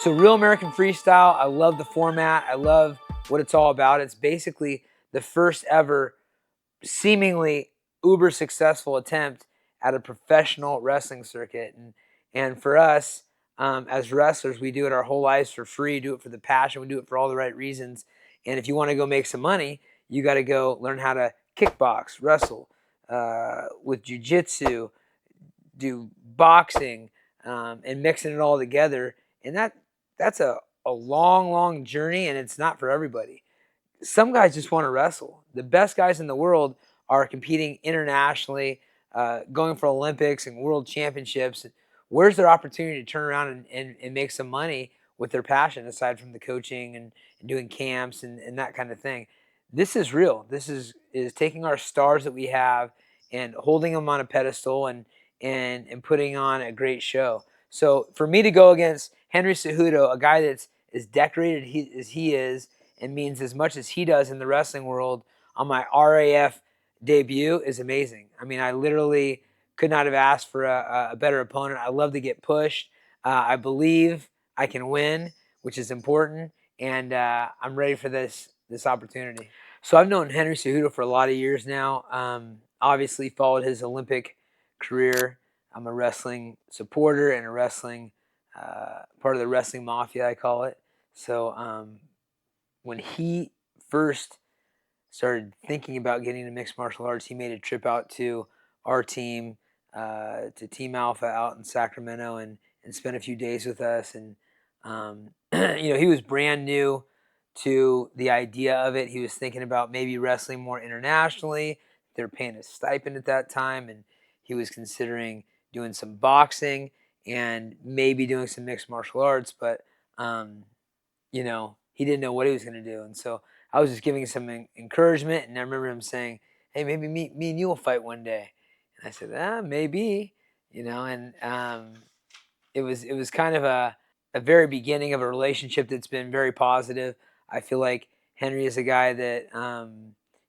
So Real American Freestyle, I love the format. I love what it's all about. It's basically the first ever seemingly uber successful attempt at a professional wrestling circuit. And for us, as wrestlers, we do it our whole lives for free, do it for the passion, we do it for all the right reasons. And if you want to go make some money, you got to go learn how to kickbox, wrestle, with jujitsu, do boxing, and mixing it all together. And that's a long, long journey, and it's not for everybody. Some guys just want to wrestle. The best guys in the world are competing internationally, going for Olympics and world championships. Where's their opportunity to turn around and make some money with their passion, aside from the coaching and doing camps and that kind of thing? This is real. This is taking our stars that we have and holding them on a pedestal and putting on a great show. So for me to go against Henry Cejudo, a guy that's as decorated as he is and means as much as he does in the wrestling world, on my RAF debut is amazing. I mean, I literally could not have asked for a better opponent. I love to get pushed. I believe I can win, which is important, and I'm ready for this opportunity. So I've known Henry Cejudo for a lot of years now. Obviously followed his Olympic career. I'm a wrestling supporter and a wrestling part of the wrestling mafia, I call it. So when he first started thinking about getting into mixed martial arts, he made a trip out to our team, to Team Alpha out in Sacramento, and spent a few days with us. And he was brand new to the idea of it. He was thinking about maybe wrestling more internationally. They were paying a stipend at that time, and he was considering doing some boxing and maybe doing some mixed martial arts, but he didn't know what he was going to do. And so I was just giving him some encouragement, and I remember him saying, "Hey, maybe me and you will fight one day." And I said, maybe, and it was kind of a very beginning of a relationship that's been very positive. I feel like Henry is a guy that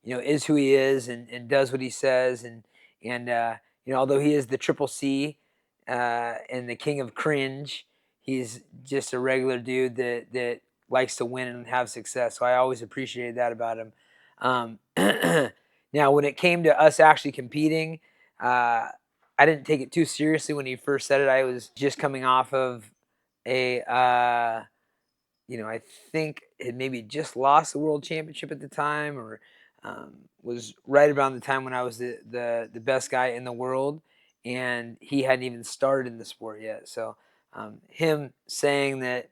is who he is and does what he says, and although he is the Triple C and the king of cringe, he's just a regular dude that likes to win and have success. So I always appreciated that about him. Now, when it came to us actually competing, I didn't take it too seriously when he first said it. I was just coming off of I think had maybe just lost the world championship at the time, or was right around the time when I was the best guy in the world, and he hadn't even started in the sport yet. So him saying that,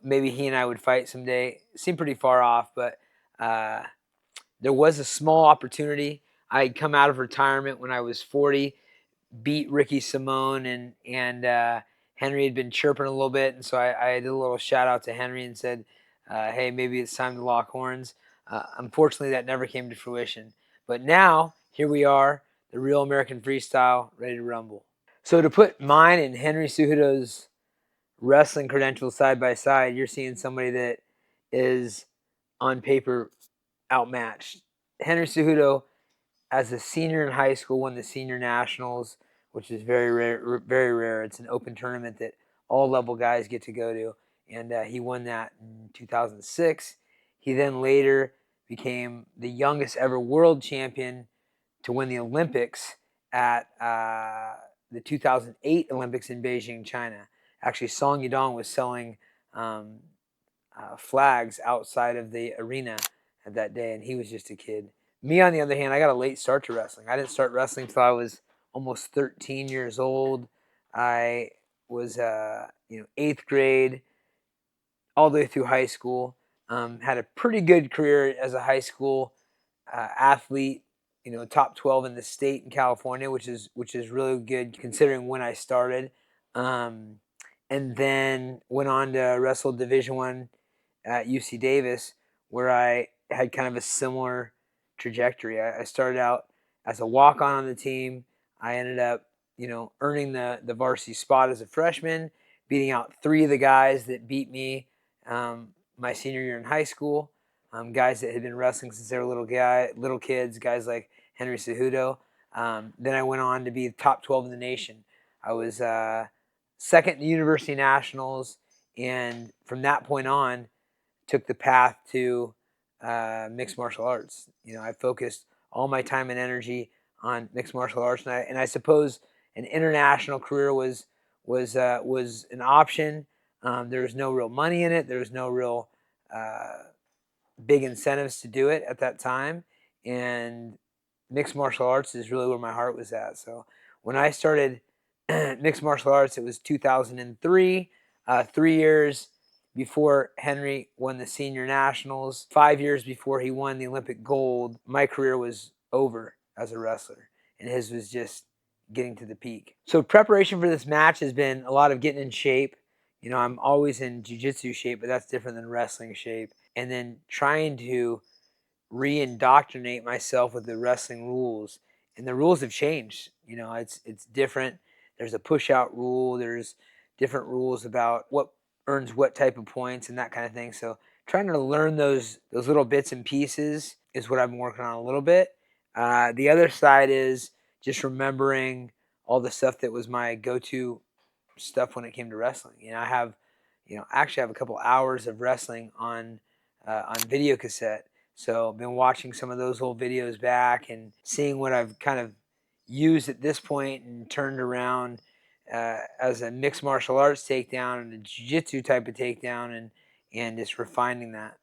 maybe he and I would fight someday seemed pretty far off, but there was a small opportunity. I had come out of retirement when I was 40, beat Ricky Simone, and Henry had been chirping a little bit, and so I did a little shout out to Henry and said, "Hey, maybe it's time to lock horns." Unfortunately, that never came to fruition. But now here we are, the Real American Freestyle, ready to rumble. So to put mine and Henry Cejudo's wrestling credentials side by side, you're seeing somebody that is on paper outmatched. Henry Cejudo, as a senior in high school, won the senior nationals, which is very rare. Very rare. It's an open tournament that all level guys get to go to, and he won that in 2006. He then later became the youngest ever world champion to win the Olympics at the 2008 Olympics in Beijing, China. Actually, Song Yudong was selling flags outside of the arena at that day, and he was just a kid. Me, on the other hand, I got a late start to wrestling. I didn't start wrestling until I was almost 13 years old. I was, 8th grade, all the way through high school. Had a pretty good career as a high school athlete. Top 12 in the state in California, which is really good considering when I started. And then went on to wrestle Division I at UC Davis, where I had kind of a similar trajectory. I started out as a walk-on on the team. I ended up, earning the varsity spot as a freshman, beating out 3 of the guys that beat me my senior year in high school. Guys that had been wrestling since they were little kids, guys like Henry Cejudo. Then I went on to be top 12 in the nation. I was second in the University Nationals And from that point on, took the path to mixed martial arts. You know, I focused all my time and energy on mixed martial arts, and I suppose an international career was an option. There was no real money in it. There was no real big incentives to do it at that time, and mixed martial arts is really where my heart was at. So when I started mixed martial arts, it was 2003, 3 years before Henry won the senior nationals, 5 years before he won the Olympic gold. My career was over as a wrestler, and his was just getting to the peak. So preparation for this match has been a lot of getting in shape. You know, I'm always in jiu-jitsu shape, but that's different than wrestling shape. And then trying to re-indoctrinate myself with the wrestling rules. And the rules have changed. You know, it's different. There's a push-out rule. There's different rules about what earns what type of points and that kind of thing. So trying to learn those little bits and pieces is what I've been working on a little bit. The other side is just remembering all the stuff that was my go-to stuff when it came to wrestling. You know, I have, actually have a couple hours of wrestling on video cassette. So I've been watching some of those old videos back and seeing what I've kind of used at this point and turned around as a mixed martial arts takedown and a jiu-jitsu type of takedown, and just refining that.